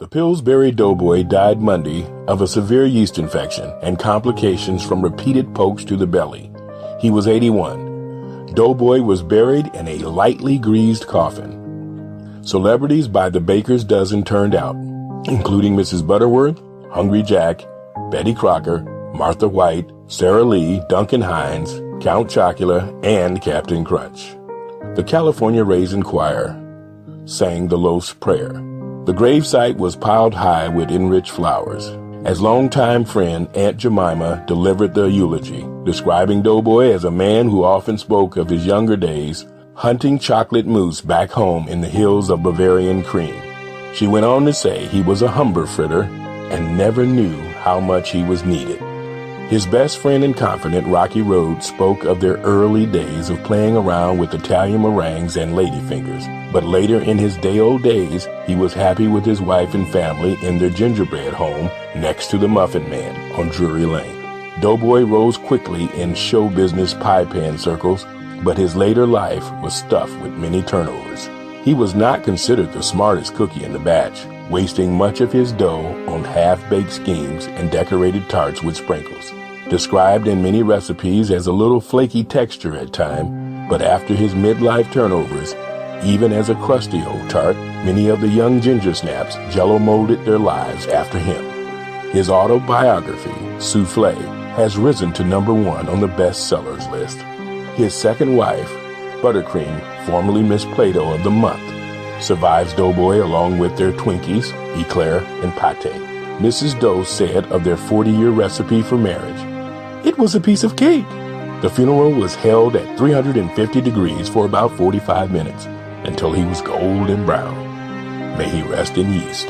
The Pillsbury doughboy died Monday of a severe yeast infection and complications from repeated pokes to the belly. He was 81. Doughboy was buried in a lightly greased coffin. Celebrities by the baker's dozen turned out, including Mrs. Butterworth, Hungry Jack, Betty Crocker, Martha White, Sarah Lee, Duncan Hines, Count Chocula, and Captain Crunch. The California Raisin Choir sang the Loaf's Prayer. The gravesite was piled high with enriched flowers. As longtime friend Aunt Jemima delivered the eulogy, describing Doughboy as a man who often spoke of his younger days hunting chocolate mousse back home in the hills of Bavarian cream. She went on to say he was a humber fritter and never knew how much he was needed. His best friend and confidant, Rocky Road, spoke of their early days of playing around with Italian meringues and ladyfingers. But later in his day-old days, he was happy with his wife and family in their gingerbread home next to the Muffin Man on Drury Lane. Doughboy rose quickly in show business pie pan circles, but his later life was stuffed with many turnovers. He was not considered the smartest cookie in the batch, wasting much of his dough on half-baked schemes and decorated tarts with sprinkles. Described in many recipes as a little flaky texture at times, but after his midlife turnovers, even as a crusty old tart, many of the young ginger snaps jello-molded their lives after him. His autobiography, Soufflé, has risen to #1 on the bestsellers list. His second wife, Buttercream, formerly Miss Play-Doh of the Month, survives Doughboy along with their Twinkies, Eclair, and Pate. Mrs. Doe said of their 40-year recipe for marriage, "It was a piece of cake." The funeral was held at 350 degrees for about 45 minutes until he was golden brown. May he rest in yeast.